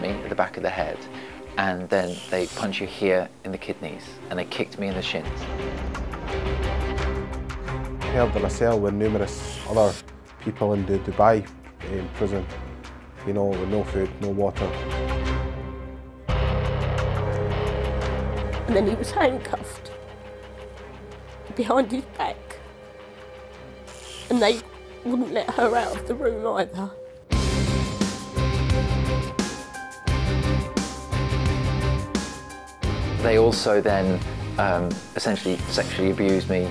me at the back of the head, and then they punch you here in the kidneys, and they kicked me in the shins. Held in a cell with numerous other people in the Dubai prison, you know, with no food, no water. And then he was handcuffed behind his back, and they wouldn't let her out of the room either. They also then essentially sexually abused me,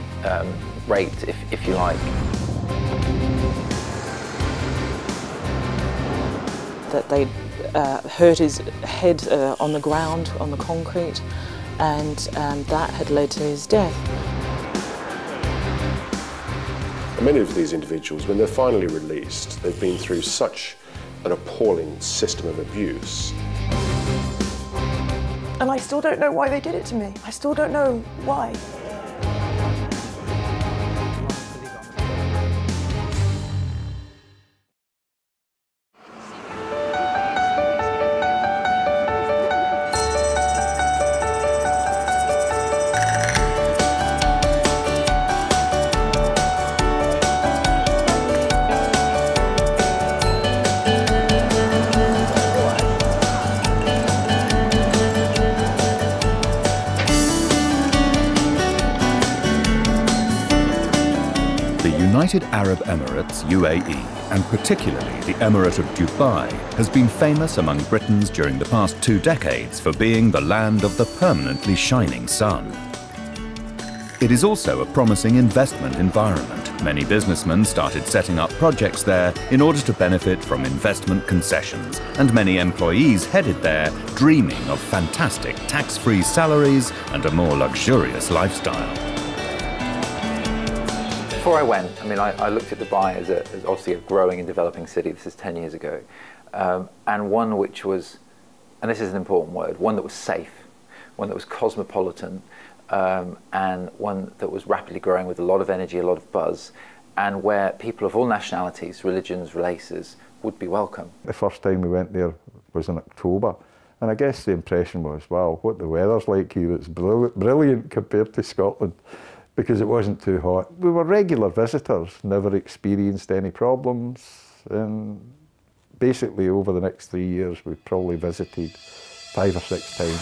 raped, if you like. That they hurt his head on the ground, on the concrete, and that had led to his death. Many of these individuals, when they're finally released, they've been through such an appalling system of abuse. And I still don't know why they did it to me. I still don't know why. United Arab Emirates, UAE, and particularly the Emirate of Dubai, has been famous among Britons during the past 2 decades for being the land of the permanently shining sun. It is also a promising investment environment. Many businessmen started setting up projects there in order to benefit from investment concessions, and many employees headed there dreaming of fantastic tax-free salaries and a more luxurious lifestyle. Before I went, I mean, I looked at Dubai as obviously a growing and developing city. This is 10 years ago. And one which was, and this is an important word, one that was safe, one that was cosmopolitan, and one that was rapidly growing with a lot of energy, a lot of buzz, and where people of all nationalities, religions, races would be welcome. The first time we went there was in October, and I guess the impression was, wow, what the weather's like here, it's brilliant compared to Scotland, because it wasn't too hot. We were regular visitors, never experienced any problems, and basically over the next 3 years we probably visited 5 or 6 times.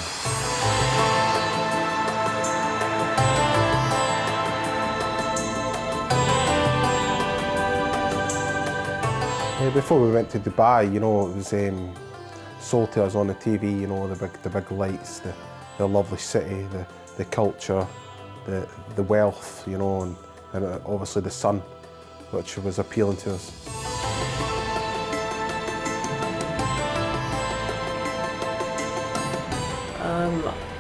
Before we went to Dubai, you know, it was sold to us on the TV, you know, the big lights, the lovely city, the culture, the wealth, you know, and obviously the sun, which was appealing to us.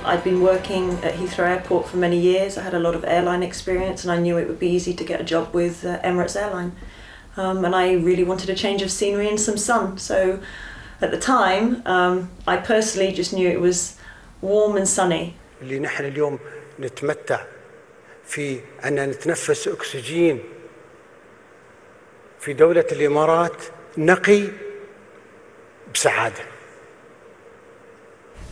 I'd been working at Heathrow Airport for many years. I had a lot of airline experience, and I knew it would be easy to get a job with Emirates Airline. And I really wanted a change of scenery and some sun. So at the time, I personally just knew it was warm and sunny. اللي نحن اليوم نتمتع في أن نتنفس أكسجين في دولة الإمارات نقي بسعادة.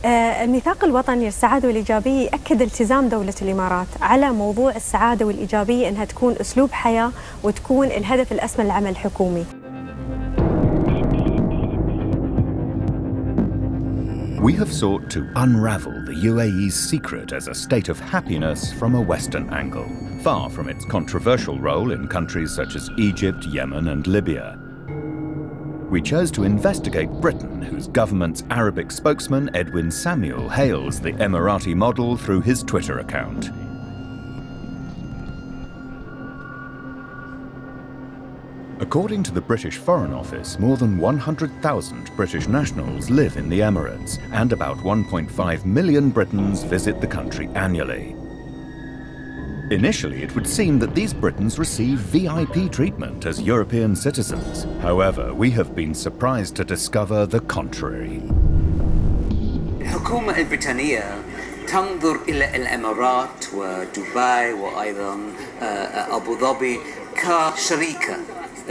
الميثاق الوطني للسعادة والإيجابية يأكد التزام دولة الإمارات على موضوع السعادة والإيجابية أنها تكون أسلوب حياة وتكون الهدف الأسمى للعمل الحكومي. We have sought to unravel the UAE's secret as a state of happiness from a Western angle, far from its controversial role in countries such as Egypt, Yemen and Libya. We chose to investigate Britain, whose government's Arabic spokesman, Edwin Samuel, hails the Emirati model through his Twitter account. According to the British Foreign Office, more than 100,000 British nationals live in the Emirates, and about 1.5 million Britons visit the country annually. Initially, it would seem that these Britons receive VIP treatment as European citizens. However, we have been surprised to discover the contrary. الحكومة البريطانية تنظر إلى الإمارات ودبي وأيضا أبو ظبي كشريكة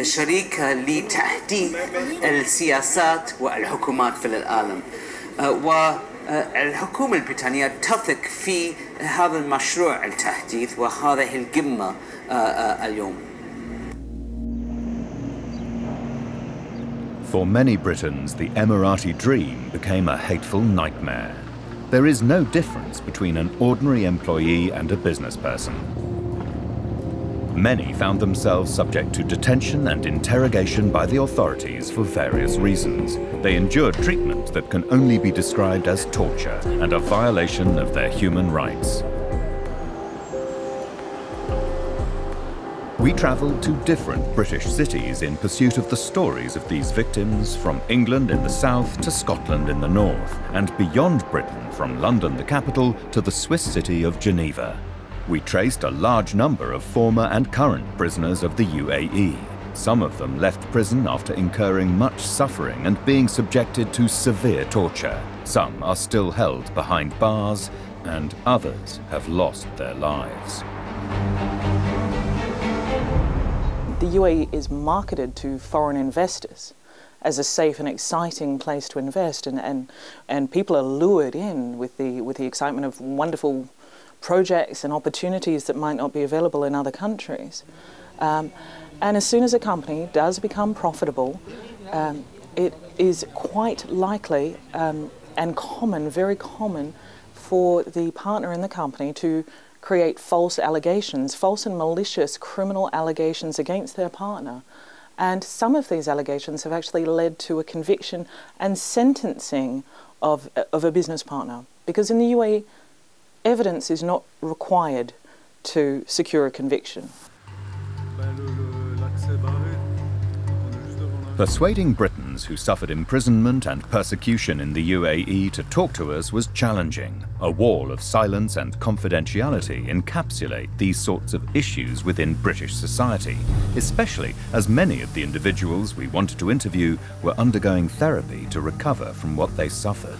شريكة لتحديث السياسات والحكومات في العالم، والحكومة البريطانية تثق في هذا المشروع التحديث وهذه القمة اليوم. For many Britons, the Emirati dream became a hateful nightmare. There is no difference between an ordinary employee and a business person. Many found themselves subject to detention and interrogation by the authorities for various reasons. They endured treatment that can only be described as torture and a violation of their human rights. We travelled to different British cities in pursuit of the stories of these victims, from England in the south to Scotland in the north, and beyond Britain, from London, the capital, to the Swiss city of Geneva. We traced a large number of former and current prisoners of the UAE. Some of them left prison after incurring much suffering and being subjected to severe torture. Some are still held behind bars, and others have lost their lives. The UAE is marketed to foreign investors as a safe and exciting place to invest, and people are lured in with the excitement of wonderful projects and opportunities that might not be available in other countries. And as soon as a company does become profitable, it is quite likely and common, very common, for the partner in the company to create false allegations, false and malicious criminal allegations against their partner. And some of these allegations have actually led to a conviction and sentencing of a business partner. Because in the UAE, evidence is not required to secure a conviction. Persuading Britons who suffered imprisonment and persecution in the UAE to talk to us was challenging. A wall of silence and confidentiality encapsulate these sorts of issues within British society, especially as many of the individuals we wanted to interview were undergoing therapy to recover from what they suffered.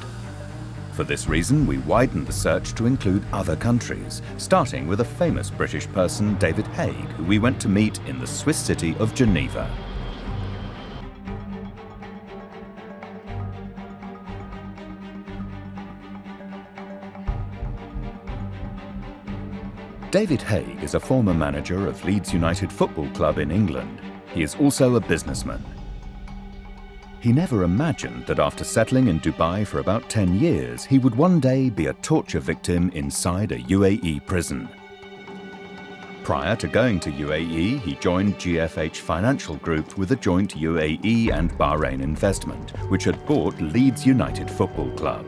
For this reason, we widened the search to include other countries, starting with a famous British person, David Haye, who we went to meet in the Swiss city of Geneva. David Haye is a former manager of Leeds United Football Club in England. He is also a businessman. He never imagined that after settling in Dubai for about 10 years, he would one day be a torture victim inside a UAE prison. Prior to going to UAE, he joined GFH Financial Group with a joint UAE and Bahrain investment, which had bought Leeds United Football Club.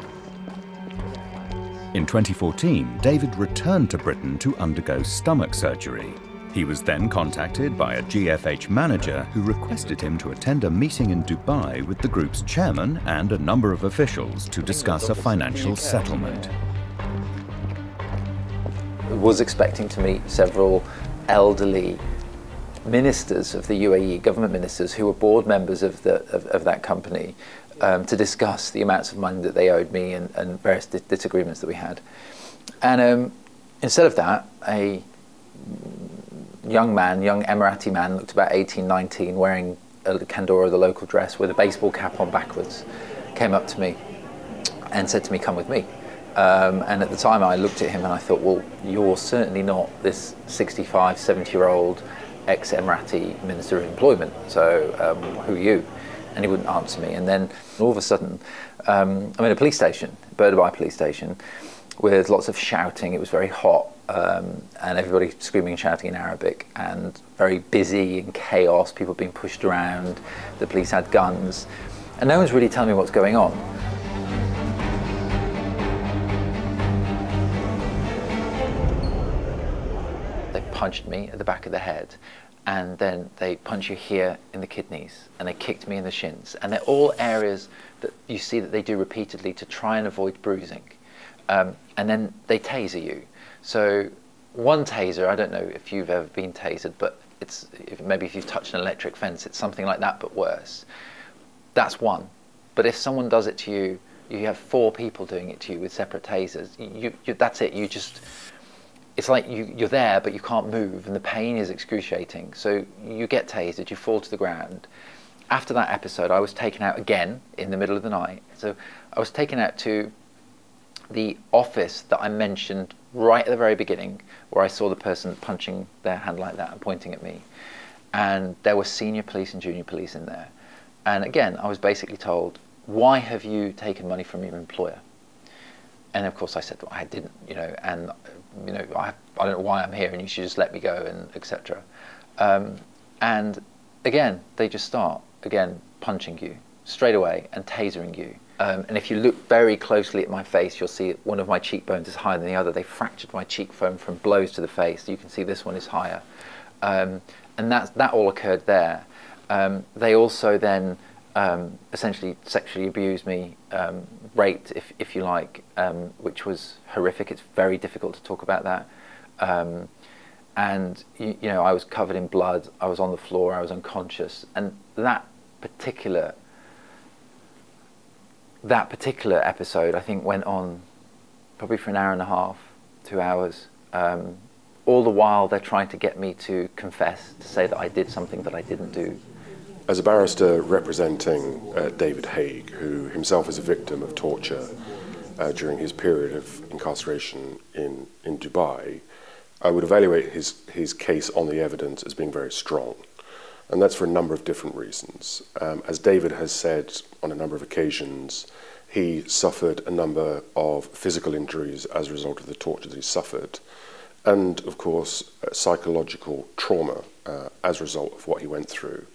In 2014, David returned to Britain to undergo stomach surgery. He was then contacted by a GFH manager who requested him to attend a meeting in Dubai with the group's chairman and a number of officials to discuss a financial settlement. I was expecting to meet several elderly ministers of the UAE, government ministers, who were board members of that company, to discuss the amounts of money that they owed me and various disagreements that we had. And instead of that, a young Emirati man, looked about 18, 19, wearing a kandora, the local dress, with a baseball cap on backwards, came up to me and said to me, "Come with me." And at the time I looked at him and I thought, well, you're certainly not this 65, 70-year-old ex-Emirati Minister of Employment, so who are you? And he wouldn't answer me. And then all of a sudden, I'm in a police station, Dubai police station, with lots of shouting. It was very hot, and everybody screaming and shouting in Arabic, and very busy and chaos, people being pushed around. The police had guns, and no one's really telling me what's going on. They punched me at the back of the head, and then they punch you here in the kidneys, and they kicked me in the shins. And they're all areas that you see that they do repeatedly to try and avoid bruising. And then they taser you. So one taser, I don't know if you've ever been tasered, but it's maybe if you've touched an electric fence, it's something like that, but worse. That's one. But if someone does it to you, you have 4 people doing it to you with separate tasers. That's it. it's like you're there, but you can't move, and the pain is excruciating. So you get tasered, you fall to the ground. After that episode, I was taken out again in the middle of the night. So I was taken out to the office that I mentioned right at the very beginning, where I saw the person punching their hand like that and pointing at me. And there were senior police and junior police in there. And again, I was basically told, why have you taken money from your employer? And of course I said, well, I didn't, you know, and you know, I don't know why I'm here, and you should just let me go, and etc. And again, they just start again punching you straight away and tasering you. And if you look very closely at my face, you'll see one of my cheekbones is higher than the other. They fractured my cheekbone from blows to the face. You can see this one is higher, and that all occurred there. They also then essentially sexually abused me, raped, if you like, which was horrific. It's very difficult to talk about that. And you know, I was covered in blood. I was on the floor. I was unconscious, and that particular episode, I think, went on probably for an hour and a half, 2 hours. All the while, they're trying to get me to confess, to say that I did something that I didn't do. As a barrister representing David Haye, who himself is a victim of torture during his period of incarceration in Dubai, I would evaluate his case on the evidence as being very strong. And that's for a number of different reasons. As David has said on a number of occasions, he suffered a number of physical injuries as a result of the torture that he suffered, and of course psychological trauma as a result of what he went through.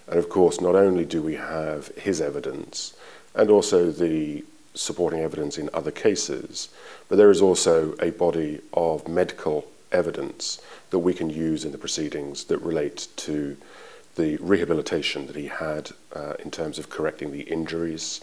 And of course, not only do we have his evidence and also the supporting evidence in other cases, but there is also a body of medical evidence that we can use in the proceedings that relate to the rehabilitation that he had in terms of correcting the injuries,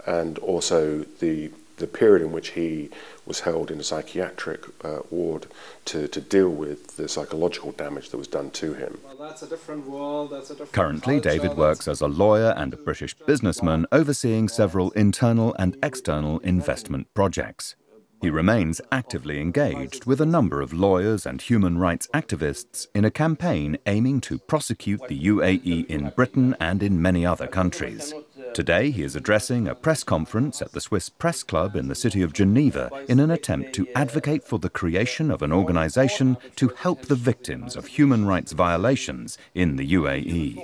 and also the period in which he was held in a psychiatric ward to deal with the psychological damage that was done to him. Well, that's a different world, that's a different Currently, culture, David works as a lawyer and a British businessman overseeing several internal and external investment projects. He remains actively engaged with a number of lawyers and human rights activists in a campaign aiming to prosecute the UAE in Britain and in many other countries. Today, he is addressing a press conference at the Swiss Press Club in the city of Geneva in an attempt to advocate for the creation of an organisation to help the victims of human rights violations in the UAE.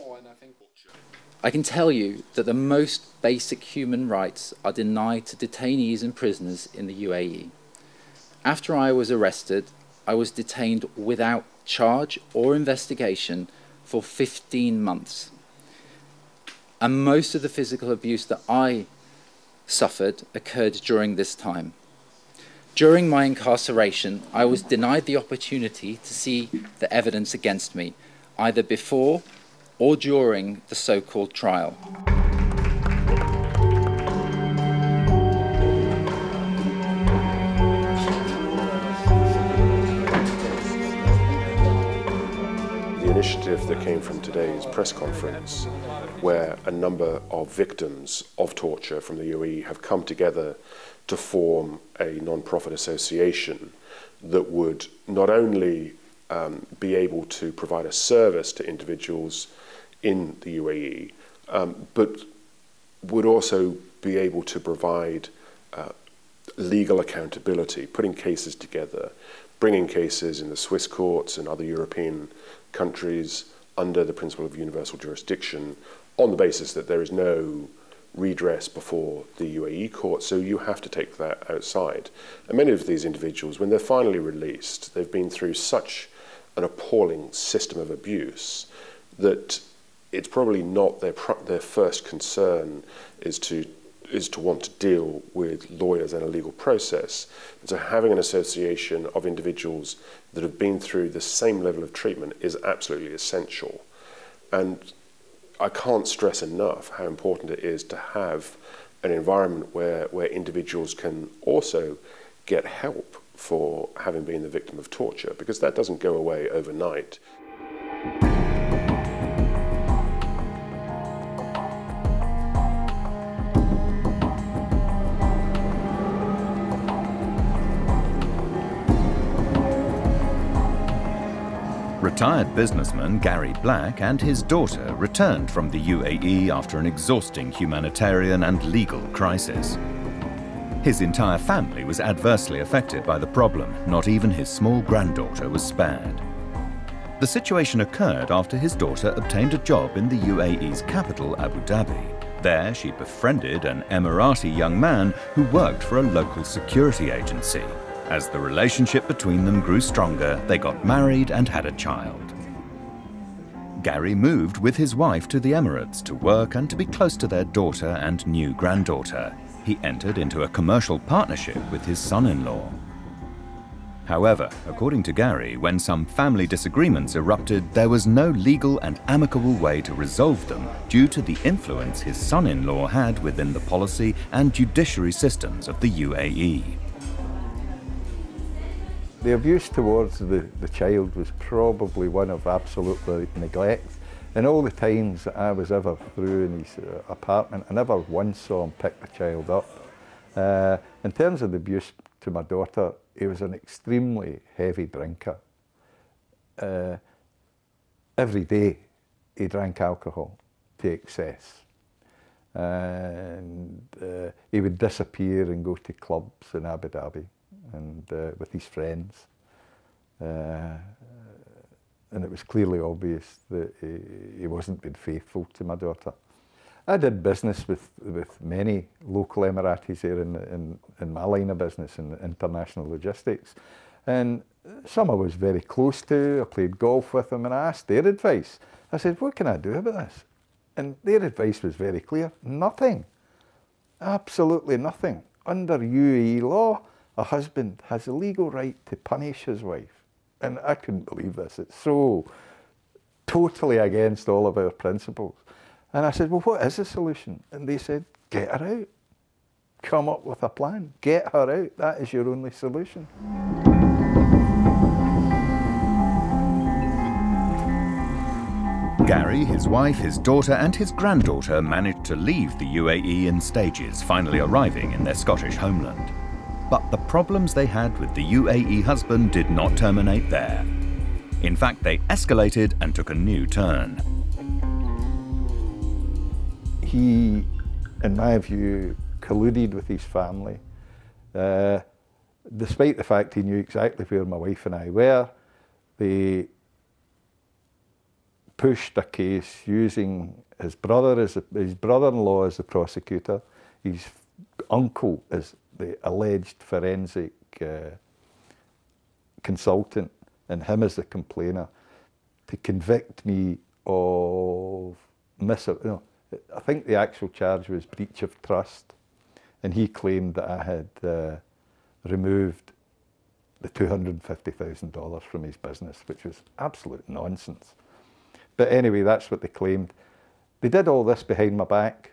I can tell you that the most basic human rights are denied to detainees and prisoners in the UAE. After I was arrested, I was detained without charge or investigation for 15 months. And most of the physical abuse that I suffered occurred during this time. During my incarceration, I was denied the opportunity to see the evidence against me, either before or during the so-called trial. The initiative that came from today's press conference, where a number of victims of torture from the UAE have come together to form a non-profit association that would not only be able to provide a service to individuals in the UAE, but would also be able to provide legal accountability, putting cases together, bringing cases in the Swiss courts and other European countries under the principle of universal jurisdiction on the basis that there is no redress before the UAE court, so you have to take that outside. And many of these individuals, when they're finally released, they've been through such an appalling system of abuse that it's probably not their first concern is to want to deal with lawyers and a legal process. And so having an association of individuals that have been through the same level of treatment is absolutely essential. And I can't stress enough how important it is to have an environment where individuals can also get help for having been the victim of torture, because that doesn't go away overnight. Retired businessman Gary Black and his daughter returned from the UAE after an exhausting humanitarian and legal crisis. His entire family was adversely affected by the problem. Not even his small granddaughter was spared. The situation occurred after his daughter obtained a job in the UAE's capital, Abu Dhabi. There, she befriended an Emirati young man who worked for a local security agency. As the relationship between them grew stronger, they got married and had a child. Gary moved with his wife to the Emirates to work and to be close to their daughter and new granddaughter. He entered into a commercial partnership with his son-in-law. However, according to Gary, when some family disagreements erupted, there was no legal and amicable way to resolve them due to the influence his son-in-law had within the policy and judiciary systems of the UAE. The abuse towards the child was probably one of absolute neglect. In all the times that I was ever through in his apartment, I never once saw him pick the child up. In terms of the abuse to my daughter, he was an extremely heavy drinker. Every day he drank alcohol to excess. And he would disappear and go to clubs in Abu Dhabi and with his friends. And it was clearly obvious that he wasn't being faithful to my daughter. I did business with many local Emiratis here in my line of business, in international logistics. And some I was very close to. I played golf with them and I asked their advice. I said, what can I do about this? And their advice was very clear. Nothing. Absolutely nothing. Under UAE law, a husband has a legal right to punish his wife. And I couldn't believe this. It's so totally against all of our principles. And I said, well, what is the solution? And they said, get her out. Come up with a plan. Get her out. That is your only solution. Gary, his wife, his daughter and his granddaughter managed to leave the UAE in stages, finally arriving in their Scottish homeland. But the problems they had with the UAE husband did not terminate there. In fact, they escalated and took a new turn. He, in my view, colluded with his family. Despite the fact he knew exactly where my wife and I were, they pushed a case using his brother-in-law as the prosecutor, his uncle as the alleged forensic consultant, and him as the complainer, to convict me of I think the actual charge was breach of trust, and he claimed that I had removed the $250,000 from his business, which was absolute nonsense. But anyway, that's what they claimed. They did all this behind my back.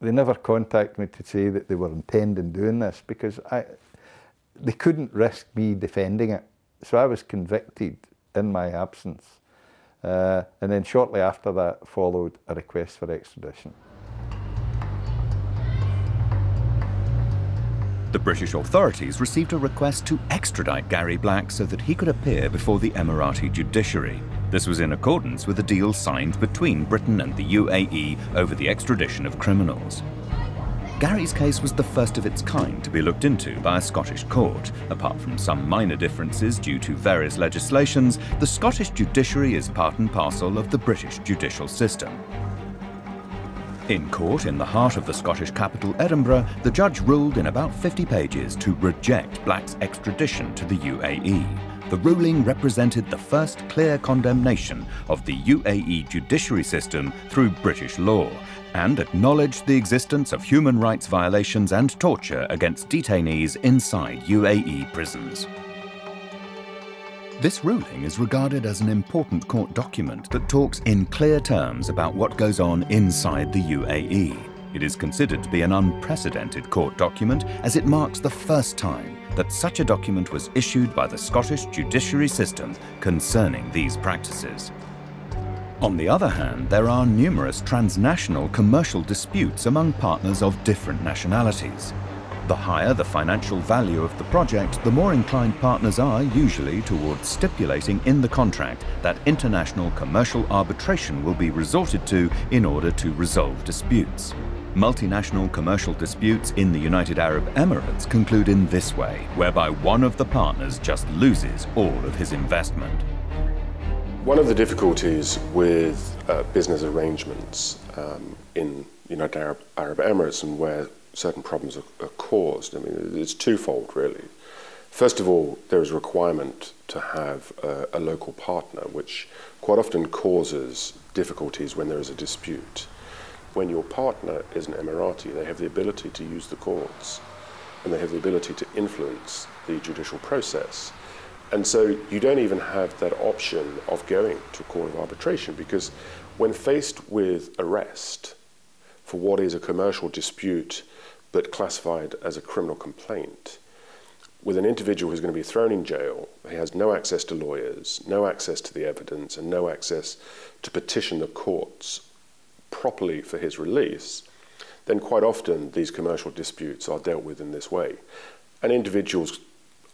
They never contacted me to say that they were intending doing this because they couldn't risk me defending it. So I was convicted in my absence. And then shortly after that followed a request for extradition. The British authorities received a request to extradite Gary Black so that he could appear before the Emirati judiciary. This was in accordance with a deal signed between Britain and the UAE over the extradition of criminals. Gary's case was the first of its kind to be looked into by a Scottish court. Apart from some minor differences due to various legislations, the Scottish judiciary is part and parcel of the British judicial system. In court in the heart of the Scottish capital, Edinburgh, the judge ruled in about 50 pages to reject Black's extradition to the UAE. The ruling represented the first clear condemnation of the UAE judiciary system through British law, and acknowledged the existence of human rights violations and torture against detainees inside UAE prisons. This ruling is regarded as an important court document that talks in clear terms about what goes on inside the UAE. It is considered to be an unprecedented court document as it marks the first time that such a document was issued by the Scottish judiciary system concerning these practices. On the other hand, there are numerous transnational commercial disputes among partners of different nationalities. The higher the financial value of the project, the more inclined partners are usually towards stipulating in the contract that international commercial arbitration will be resorted to in order to resolve disputes. Multinational commercial disputes in the United Arab Emirates conclude in this way, whereby one of the partners just loses all of his investment. One of the difficulties with business arrangements in the United Arab Emirates, and where certain problems are caused, I mean, it's twofold really. First of all, there is a requirement to have a local partner, which quite often causes difficulties when there is a dispute. When your partner is an Emirati, they have the ability to use the courts, and they have the ability to influence the judicial process. And so you don't even have that option of going to a court of arbitration, because when faced with arrest for what is a commercial dispute but classified as a criminal complaint, with an individual who's going to be thrown in jail, he has no access to lawyers, no access to the evidence, and no access to petition the courts properly for his release, then quite often these commercial disputes are dealt with in this way. And individuals,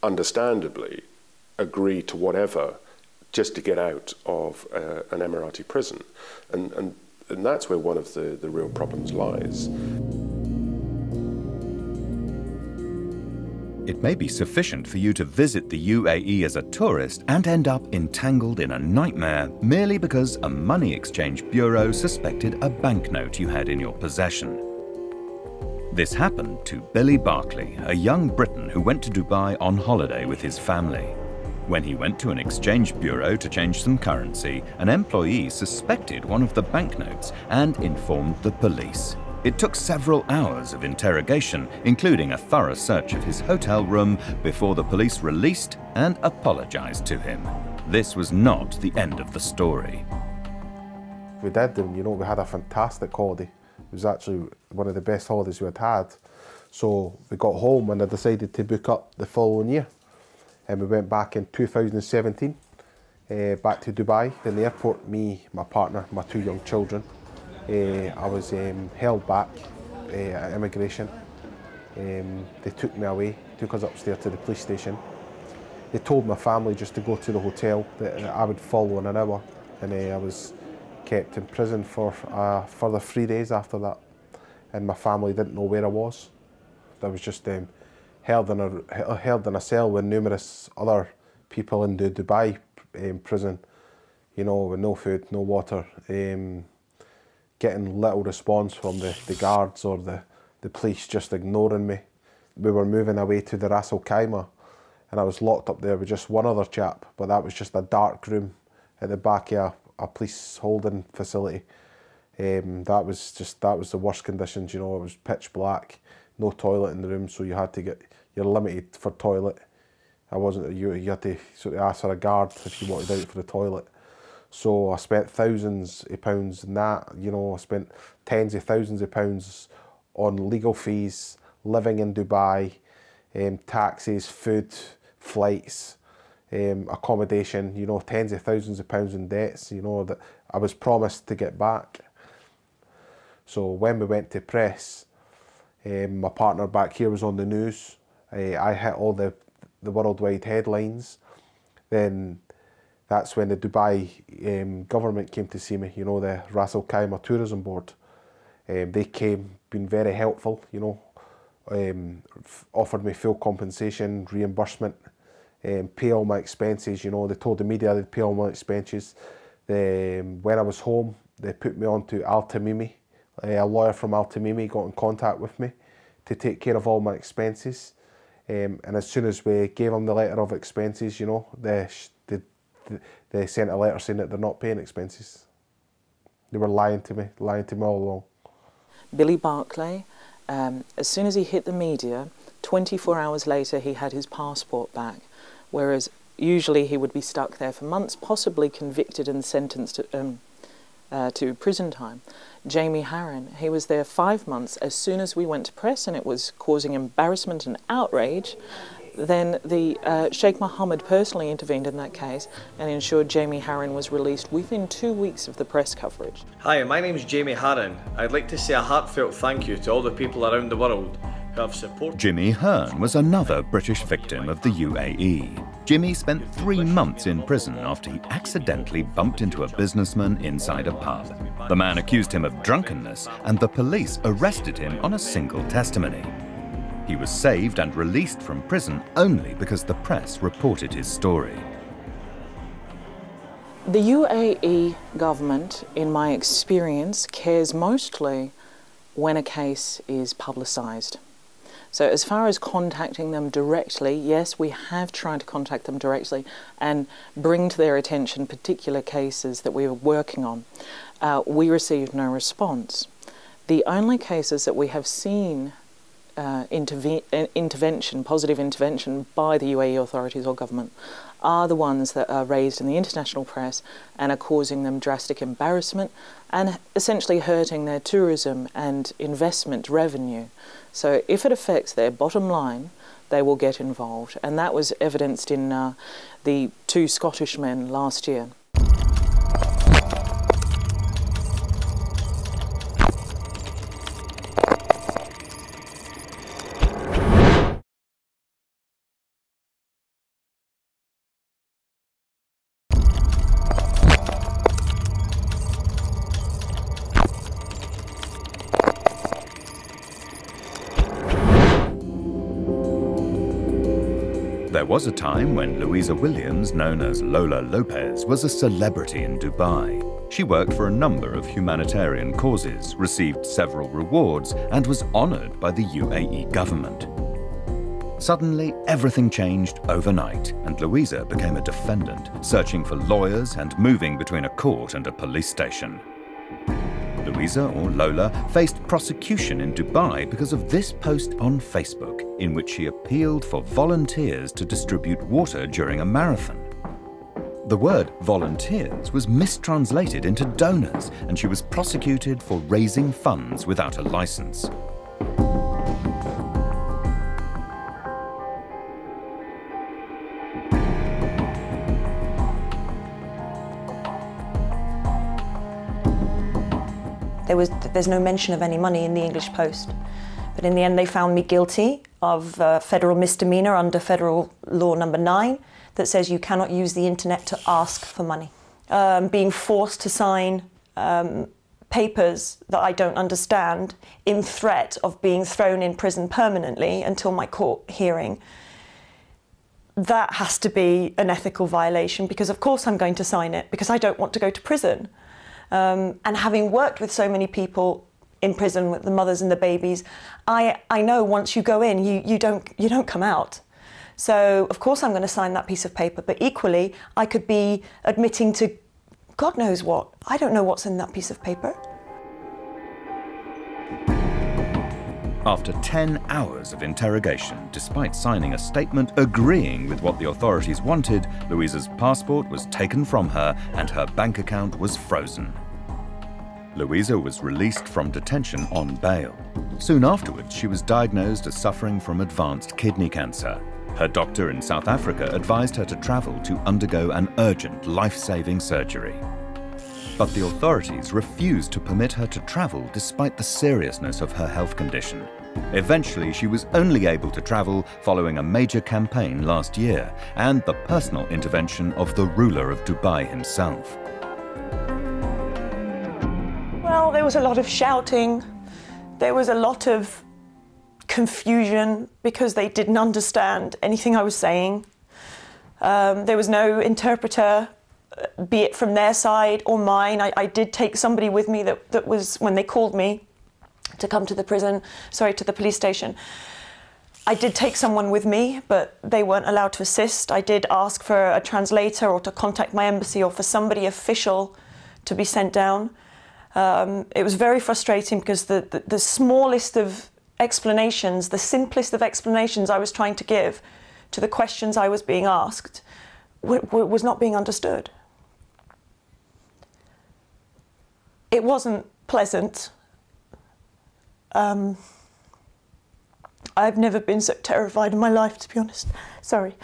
understandably, agree to whatever just to get out of an Emirati prison. And that's where one of the real problems lies. It may be sufficient for you to visit the UAE as a tourist and end up entangled in a nightmare merely because a money exchange bureau suspected a banknote you had in your possession. This happened to Billy Barclay, a young Briton who went to Dubai on holiday with his family. When he went to an exchange bureau to change some currency, an employee suspected one of the banknotes and informed the police. It took several hours of interrogation, including a thorough search of his hotel room, before the police released and apologized to him. This was not the end of the story. We did, and we had a fantastic holiday. It was actually one of the best holidays we had. So we got home and I decided to book up the following year. And we went back in 2017, back to Dubai. In the airport, me, my partner, my 2 young children, I was held back at immigration. They took me away, took us upstairs to the police station. They told my family just to go to the hotel, that I would follow in an hour, and I was kept in prison for further 3 days after that. And my family didn't know where I was. I was just held in a cell with numerous other people in the Dubai prison, with no food, no water. Getting little response from the guards or the police, just ignoring me. We were moving away to the Ras Al Khaimah, and I was locked up there with just one other chap, but that was just a dark room at the back of a police holding facility. That was the worst conditions, it was pitch black, no toilet in the room, so you're limited for toilet. You had to sort of ask for a guard if you wanted out for the toilet. So I spent thousands of pounds in that, I spent tens of thousands of pounds on legal fees, living in Dubai, taxis, food, flights, accommodation, tens of thousands of pounds in debts, that I was promised to get back. So when we went to press, my partner back here was on the news. I hit all the worldwide headlines. Then that's when the Dubai government came to see me, the Ras Al Khaimah Tourism Board. They came, been very helpful, offered me full compensation, reimbursement, pay all my expenses, they told the media they'd pay all my expenses. When I was home, they put me on to Al Tamimi. A lawyer from Al Tamimi got in contact with me to take care of all my expenses. And as soon as we gave them the letter of expenses, they sent a letter saying that they're not paying expenses. They were lying to me all along. Billy Barclay, as soon as he hit the media, 24 hours later he had his passport back, whereas usually he would be stuck there for months, possibly convicted and sentenced to prison time. Jamie Heron, he was there 5 months. As soon as we went to press and it was causing embarrassment and outrage, then the Sheikh Mohammed personally intervened in that case and ensured Jamie Heron was released within 2 weeks of the press coverage. Hi, my name is Jamie Heron. I'd like to say a heartfelt thank you to all the people around the world have supported. Jimmy Hearn was another British victim of the UAE. Jimmy spent 3 months in prison after he accidentally bumped into a businessman inside a pub. The man accused him of drunkenness, and the police arrested him on a single testimony. He was saved and released from prison only because the press reported his story. The UAE government, in my experience, cares mostly when a case is publicised. So as far as contacting them directly, yes, we have tried to contact them directly and bring to their attention particular cases that we were working on. We received no response. The only cases that we have seen intervention, positive intervention by the UAE authorities or government are the ones that are raised in the international press and are causing them drastic embarrassment and essentially hurting their tourism and investment revenue. So if it affects their bottom line, they will get involved, and that was evidenced in the 2 Scottish men last year. There was a time when Louisa Williams, known as Lola Lopez, was a celebrity in Dubai. She worked for a number of humanitarian causes, received several rewards, and was honoured by the UAE government. Suddenly, everything changed overnight, and Louisa became a defendant, searching for lawyers and moving between a court and a police station. Louisa, or Lola, faced prosecution in Dubai because of this post on Facebook, in which she appealed for volunteers to distribute water during a marathon. The word volunteers was mistranslated into donors, and she was prosecuted for raising funds without a license. There's no mention of any money in the English Post. But in the end, they found me guilty of federal misdemeanour under federal law number 9 that says you cannot use the internet to ask for money. Being forced to sign papers that I don't understand in threat of being thrown in prison permanently until my court hearing. That has to be an ethical violation, because of course I'm going to sign it, because I don't want to go to prison. And having worked with so many people in prison, with the mothers and the babies, I know once you go in, you don't come out. So of course I'm going to sign that piece of paper, but equally I could be admitting to God knows what. I don't know what's in that piece of paper. After 10 hours of interrogation, despite signing a statement agreeing with what the authorities wanted, Louisa's passport was taken from her and her bank account was frozen. Louisa was released from detention on bail. Soon afterwards, she was diagnosed as suffering from advanced kidney cancer. Her doctor in South Africa advised her to travel to undergo an urgent, life-saving surgery. But the authorities refused to permit her to travel despite the seriousness of her health condition. Eventually, she was only able to travel following a major campaign last year and the personal intervention of the ruler of Dubai himself. Well, there was a lot of shouting. There was a lot of confusion because they didn't understand anything I was saying. There was no interpreter, be it from their side or mine. I did take somebody with me that was, when they called me to come to the to the police station, I did take someone with me, but they weren't allowed to assist. I did ask for a translator or to contact my embassy or for somebody official to be sent down. It was very frustrating because the smallest of explanations, the simplest of explanations I was trying to give to the questions I was being asked was not being understood. It wasn't pleasant. I've never been so terrified in my life, to be honest. Sorry.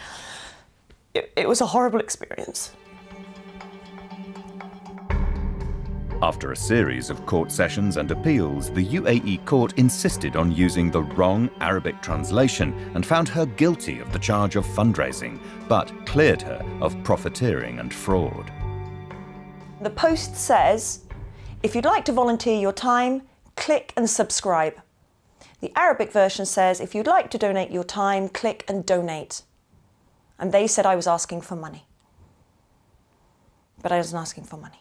It was a horrible experience. After a series of court sessions and appeals, the UAE court insisted on using the wrong Arabic translation and found her guilty of the charge of fundraising, but cleared her of profiteering and fraud. The post says, if you'd like to volunteer your time, click and subscribe. The Arabic version says, if you'd like to donate your time, click and donate. And they said I was asking for money. But I wasn't asking for money.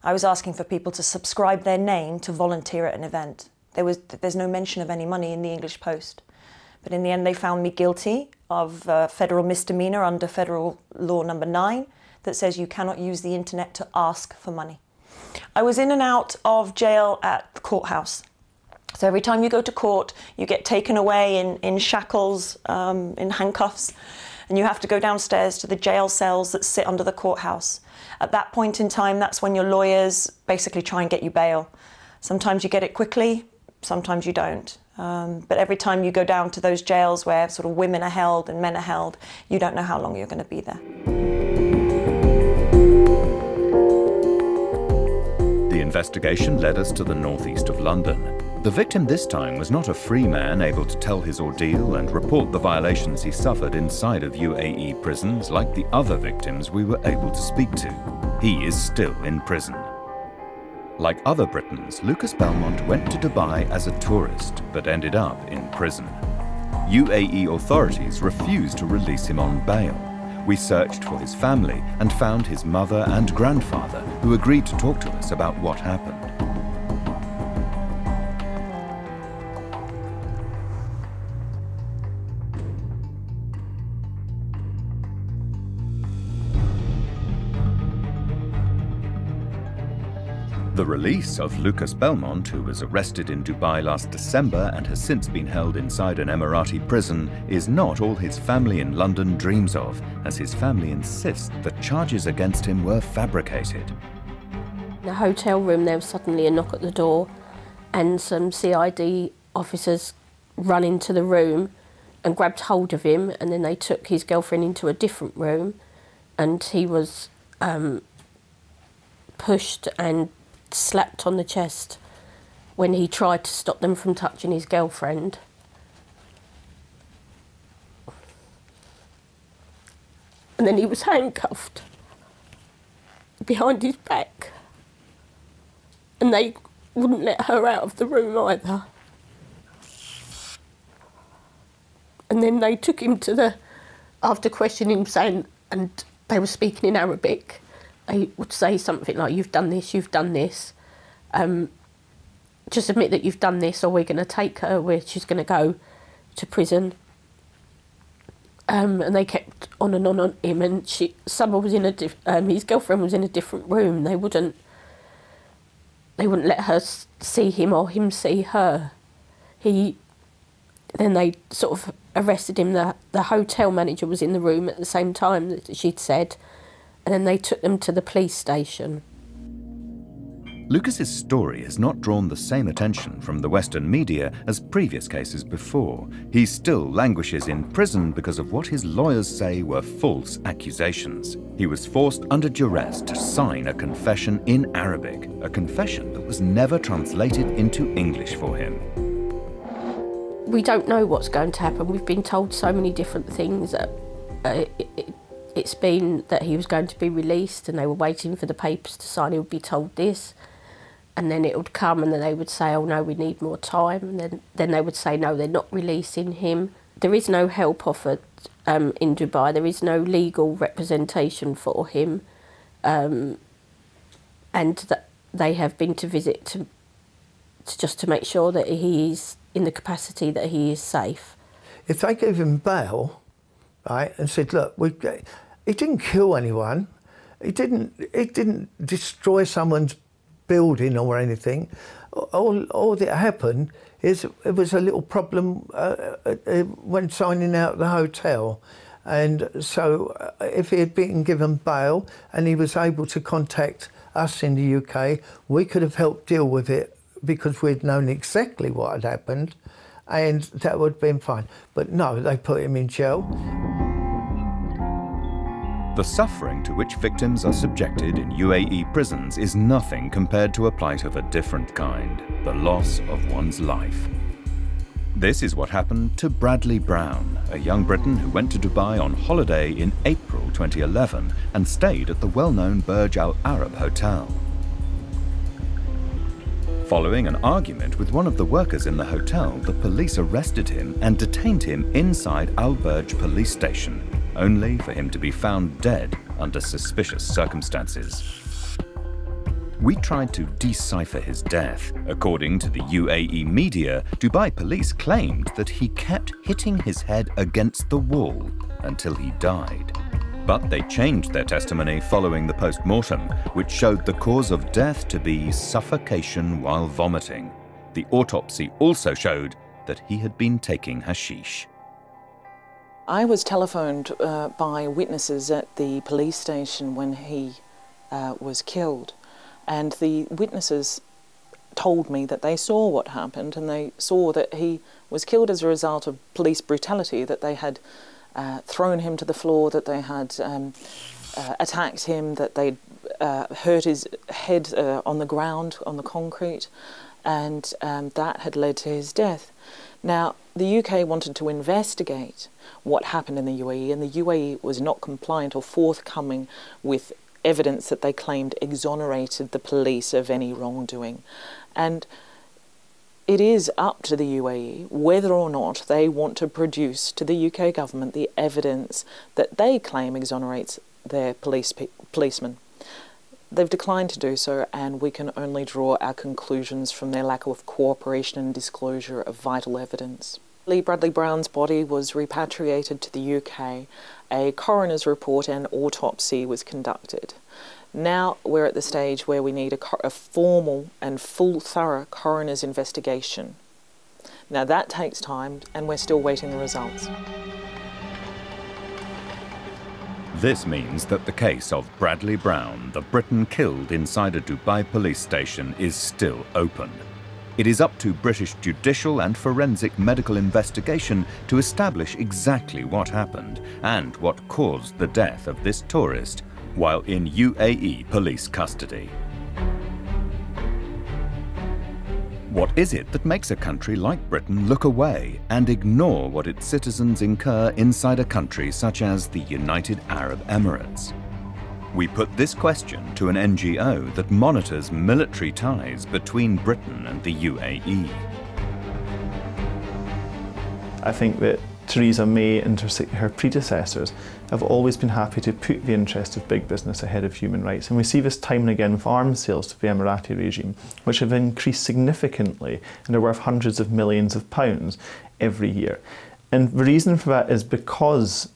I was asking for people to subscribe their name to volunteer at an event. There's no mention of any money in the English Post. But in the end, they found me guilty of federal misdemeanor under federal law number 9 that says you cannot use the internet to ask for money. I was in and out of jail at the courthouse. So every time you go to court, you get taken away in shackles, in handcuffs, and you have to go downstairs to the jail cells that sit under the courthouse. At that point in time, that's when your lawyers basically try and get you bail. Sometimes you get it quickly, sometimes you don't. But every time you go down to those jails where sort of women are held and men are held, you don't know how long you're going to be there. The investigation led us to the northeast of London. The victim this time was not a free man able to tell his ordeal and report the violations he suffered inside of UAE prisons like the other victims we were able to speak to. He is still in prison. Like other Britons, Lucas Belmont went to Dubai as a tourist but ended up in prison. UAE authorities refused to release him on bail. We searched for his family and found his mother and grandfather, who agreed to talk to us about what happened. The release of Lucas Belmont, who was arrested in Dubai last December and has since been held inside an Emirati prison, is not all his family in London dreams of, as his family insists that charges against him were fabricated. In the hotel room, there was suddenly a knock at the door and some CID officers run into the room and grabbed hold of him, and then they took his girlfriend into a different room, and he was pushed and slapped on the chest when he tried to stop them from touching his girlfriend. And then he was handcuffed behind his back, and they wouldn't let her out of the room either. And then they took him to the, after questioning him, saying, and they were speaking in Arabic, they would say something like, you've done this, just admit that you've done this or we're going to take her, where she's going to go to prison. And they kept on and on him, and someone was in a his girlfriend was in a different room. They wouldn't let her see him or him see her. Then they sort of arrested him. The hotel manager was in the room at the same time that she'd said, and then they took them to the police station. Lucas's story has not drawn the same attention from the Western media as previous cases before. He still languishes in prison because of what his lawyers say were false accusations. He was forced under duress to sign a confession in Arabic, a confession that was never translated into English for him. We don't know what's going to happen. We've been told so many different things. It's been that he was going to be released and they were waiting for the papers to sign. He would be told this, and then it would come, and then they would say, oh no, we need more time, and then they would say, no, they're not releasing him. There is no help offered in Dubai. There is no legal representation for him, and that they have been to visit just to make sure that he is in the capacity that he is safe. If they gave him bail, right, and said, look, he didn't kill anyone, he didn't destroy someone's building or anything. All that happened is it was a little problem when signing out the hotel. And so if he had been given bail and he was able to contact us in the UK, we could have helped deal with it because we'd known exactly what had happened, and that would have been fine. But no, they put him in jail. The suffering to which victims are subjected in UAE prisons is nothing compared to a plight of a different kind, the loss of one's life. This is what happened to Bradley Brown, a young Briton who went to Dubai on holiday in April 2011 and stayed at the well-known Burj Al Arab Hotel. Following an argument with one of the workers in the hotel, the police arrested him and detained him inside Al Burj police station, only for him to be found dead under suspicious circumstances. We tried to decipher his death. According to the UAE media, Dubai police claimed that he kept hitting his head against the wall until he died. But they changed their testimony following the post-mortem, which showed the cause of death to be suffocation while vomiting. The autopsy also showed that he had been taking hashish. I was telephoned by witnesses at the police station when he was killed. And the witnesses told me that they saw what happened, and they saw that he was killed as a result of police brutality, that they had thrown him to the floor, that they had attacked him, that they'd hurt his head on the ground, on the concrete, and that had led to his death. Now, the UK wanted to investigate what happened in the UAE, and the UAE was not compliant or forthcoming with evidence that they claimed exonerated the police of any wrongdoing. And it is up to the UAE whether or not they want to produce to the UK government the evidence that they claim exonerates their policemen. They've declined to do so, and we can only draw our conclusions from their lack of cooperation and disclosure of vital evidence. Bradley Brown's body was repatriated to the UK. A coroner's report and autopsy was conducted. Now we're at the stage where we need a formal and full, thorough coroner's investigation. Now that takes time, and we're still waiting the results. This means that the case of Bradley Brown, the Briton killed inside a Dubai police station, is still open. It is up to British judicial and forensic medical investigation to establish exactly what happened and what caused the death of this tourist while in UAE police custody. What is it that makes a country like Britain look away and ignore what its citizens incur inside a country such as the United Arab Emirates? We put this question to an NGO that monitors military ties between Britain and the UAE. I think that Theresa May and her predecessors have always been happy to put the interest of big business ahead of human rights, and we see this time and again with arms sales to the Emirati regime, which have increased significantly and are worth hundreds of millions of pounds every year. And the reason for that is because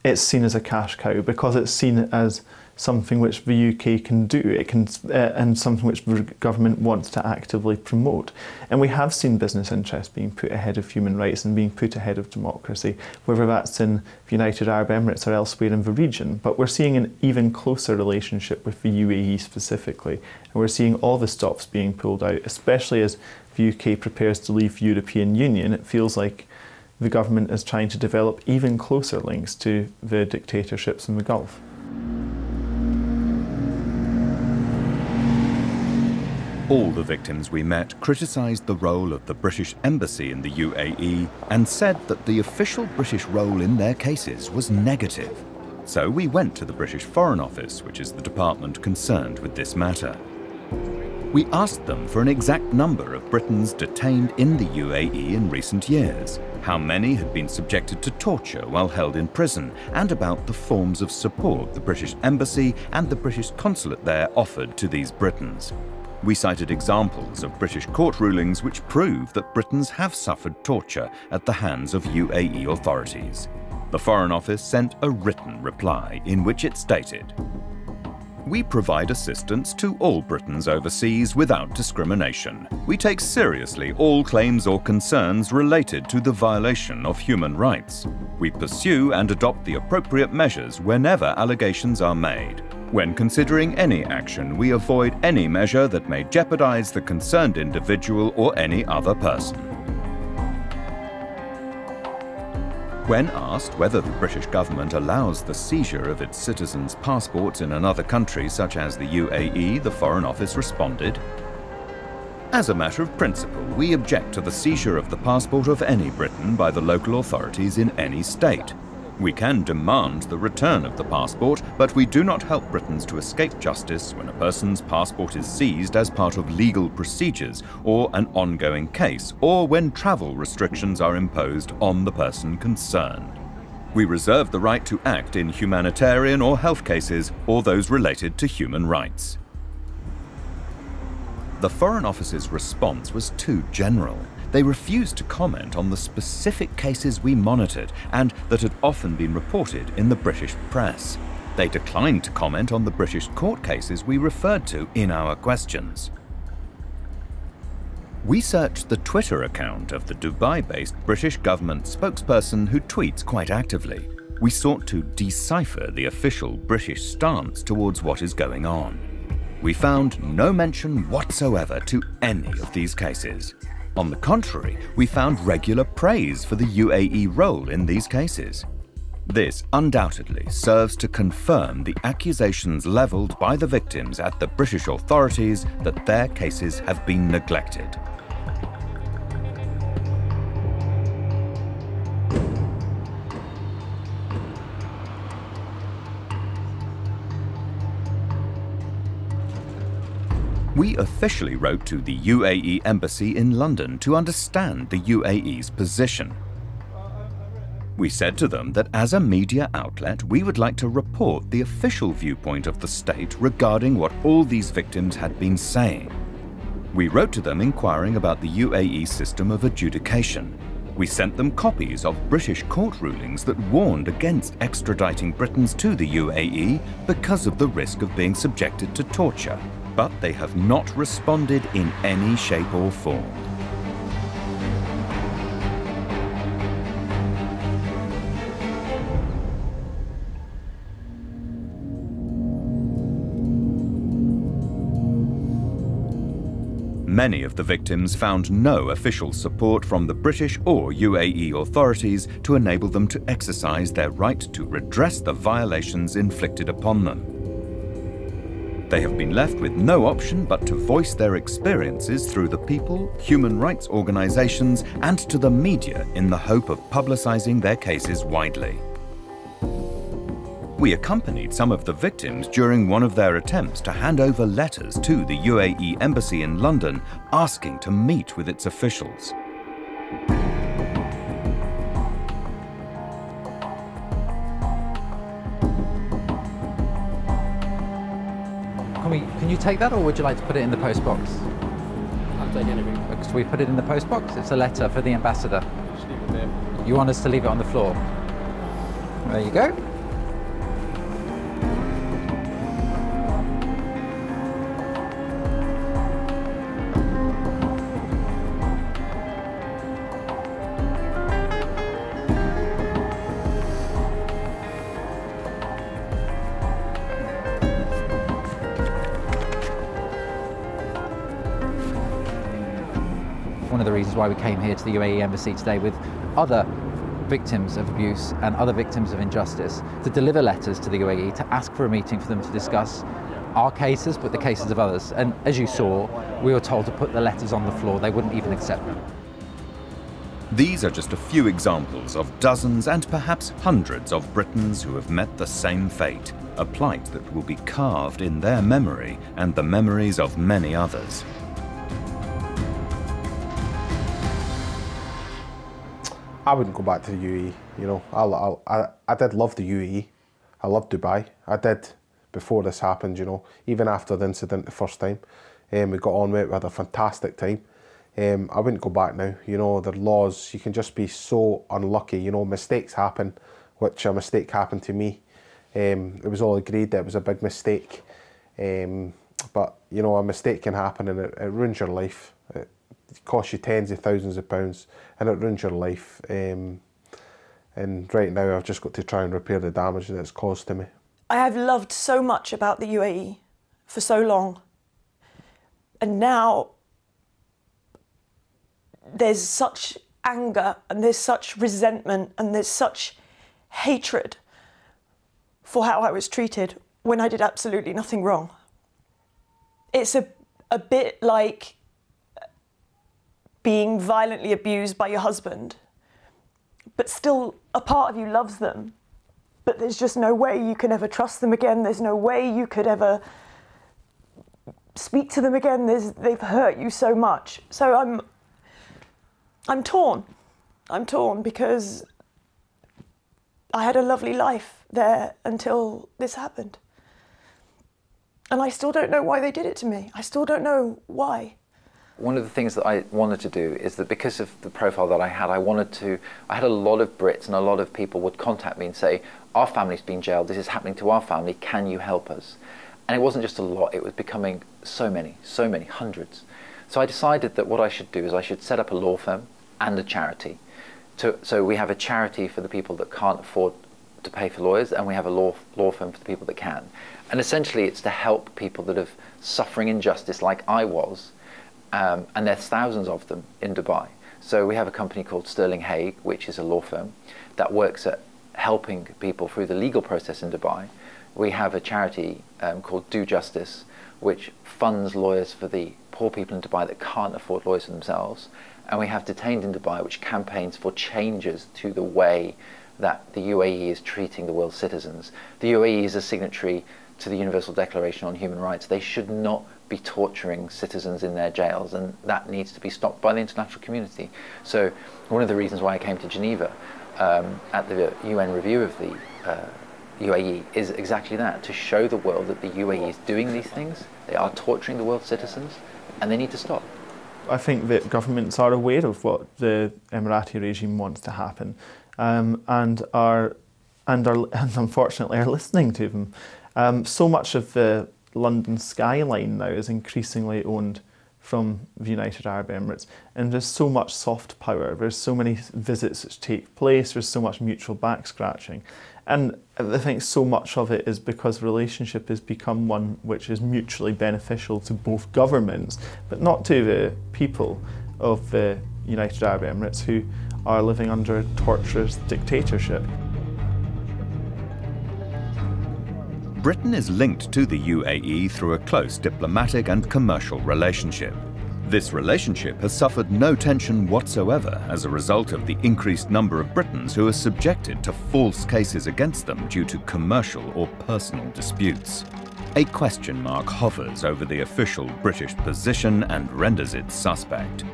it's seen as a cash cow, because it's seen as something which the UK can do, and something which the government wants to actively promote. And we have seen business interests being put ahead of human rights and being put ahead of democracy, whether that's in the United Arab Emirates or elsewhere in the region. But we're seeing an even closer relationship with the UAE specifically, and we're seeing all the stops being pulled out, especially as the UK prepares to leave the European Union. It feels like the government is trying to develop even closer links to the dictatorships in the Gulf. All the victims we met criticised the role of the British Embassy in the UAE and said that the official British role in their cases was negative. So we went to the British Foreign Office, which is the department concerned with this matter. We asked them for an exact number of Britons detained in the UAE in recent years, how many had been subjected to torture while held in prison, and about the forms of support the British Embassy and the British Consulate there offered to these Britons. We cited examples of British court rulings which prove that Britons have suffered torture at the hands of UAE authorities. The Foreign Office sent a written reply in which it stated, "We provide assistance to all Britons overseas without discrimination. We take seriously all claims or concerns related to the violation of human rights. We pursue and adopt the appropriate measures whenever allegations are made. When considering any action, we avoid any measure that may jeopardize the concerned individual or any other person." When asked whether the British government allows the seizure of its citizens' passports in another country such as the UAE, the Foreign Office responded, "As a matter of principle, we object to the seizure of the passport of any Briton by the local authorities in any state. We can demand the return of the passport, but we do not help Britons to escape justice when a person's passport is seized as part of legal procedures or an ongoing case, or when travel restrictions are imposed on the person concerned. We reserve the right to act in humanitarian or health cases or those related to human rights." The Foreign Office's response was too general. They refused to comment on the specific cases we monitored and that had often been reported in the British press. They declined to comment on the British court cases we referred to in our questions. We searched the Twitter account of the Dubai-based British government spokesperson who tweets quite actively. We sought to decipher the official British stance towards what is going on. We found no mention whatsoever to any of these cases. On the contrary, we found regular praise for the UAE role in these cases. This undoubtedly serves to confirm the accusations levelled by the victims at the British authorities that their cases have been neglected. We officially wrote to the UAE Embassy in London to understand the UAE's position. We said to them that as a media outlet, we would like to report the official viewpoint of the state regarding what all these victims had been saying. We wrote to them inquiring about the UAE system of adjudication. We sent them copies of British court rulings that warned against extraditing Britons to the UAE because of the risk of being subjected to torture. But they have not responded in any shape or form. Many of the victims found no official support from the British or UAE authorities to enable them to exercise their right to redress the violations inflicted upon them. They have been left with no option but to voice their experiences through the people, human rights organisations and to the media in the hope of publicising their cases widely. We accompanied some of the victims during one of their attempts to hand over letters to the UAE Embassy in London asking to meet with its officials. Can you take that, or would you like to put it in the post box? I'll take anything. Should we put it in the post box? It's a letter for the ambassador. Just leave it there. You want us to leave it on the floor? There you go. One of the reasons why we came here to the UAE Embassy today with other victims of abuse and other victims of injustice to deliver letters to the UAE, to ask for a meeting for them to discuss our cases but the cases of others. And as you saw, we were told to put the letters on the floor. They wouldn't even accept them. These are just a few examples of dozens and perhaps hundreds of Britons who have met the same fate, a plight that will be carved in their memory and the memories of many others. I wouldn't go back to the UAE, you know. I did love the UAE. I loved Dubai. I did before this happened, you know. Even after the incident the first time. We got on with it, we had a fantastic time. I wouldn't go back now, you know. The laws, you can just be so unlucky, you know. Mistakes happen, which a mistake happened to me. It was all agreed that it was a big mistake. But, you know, a mistake can happen and it ruins your life. It costs you tens of thousands of pounds and it ruins your life. And right now I've just got to try and repair the damage that it's caused to me. I have loved so much about the UAE for so long. And now there's such anger and there's such resentment and there's such hatred for how I was treated when I did absolutely nothing wrong. It's a bit like being violently abused by your husband, but still a part of you loves them, but there's just no way you can ever trust them again. There's no way you could ever speak to them again. They've hurt you so much. So I'm torn. I'm torn because I had a lovely life there until this happened. And I still don't know why they did it to me. I still don't know why. One of the things that I wanted to do is that because of the profile that I had, I had a lot of Brits and a lot of people would contact me and say, our family's been jailed, this is happening to our family, can you help us? And it wasn't just a lot, it was becoming so many, hundreds. So I decided that what I should do is I should set up a law firm and a charity. So we have a charity for the people that can't afford to pay for lawyers, and we have a law firm for the people that can. And essentially it's to help people that are suffering injustice like I was, and there's thousands of them in Dubai. So we have a company called Sterling Haye, which is a law firm that works at helping people through the legal process in Dubai. We have a charity called Do Justice, which funds lawyers for the poor people in Dubai that can't afford lawyers for themselves. And we have Detained in Dubai, which campaigns for changes to the way that the UAE is treating the world's citizens. The UAE is a signatory to the Universal Declaration on Human Rights. They should not be torturing citizens in their jails, and that needs to be stopped by the international community. So one of the reasons why I came to Geneva at the UN review of the UAE is exactly that, to show the world that the UAE is doing these things, they are torturing the world's citizens, and they need to stop. I think that governments are aware of what the Emirati regime wants to happen, and unfortunately are listening to them. So much of the London skyline now is increasingly owned from the United Arab Emirates, and there's so much soft power, there's so many visits that take place, there's so much mutual back scratching, and I think so much of it is because the relationship has become one which is mutually beneficial to both governments, but not to the people of the United Arab Emirates who are living under a torturous dictatorship. Britain is linked to the UAE through a close diplomatic and commercial relationship. This relationship has suffered no tension whatsoever as a result of the increased number of Britons who are subjected to false cases against them due to commercial or personal disputes. A question mark hovers over the official British position and renders it suspect.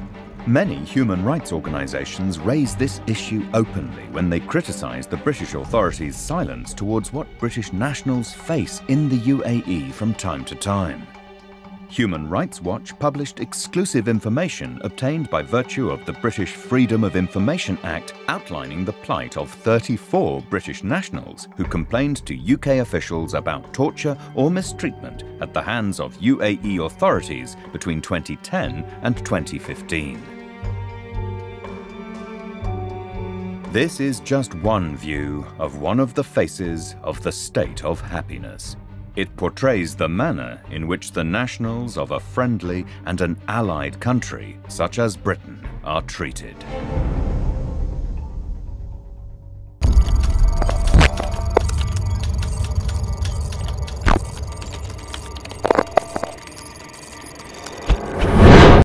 Many human rights organisations raise this issue openly when they criticise the British authorities' silence towards what British nationals face in the UAE from time to time. Human Rights Watch published exclusive information obtained by virtue of the British Freedom of Information Act outlining the plight of 34 British nationals who complained to UK officials about torture or mistreatment at the hands of UAE authorities between 2010 and 2015. This is just one view of one of the faces of the state of happiness. It portrays the manner in which the nationals of a friendly and an allied country, such as Britain, are treated.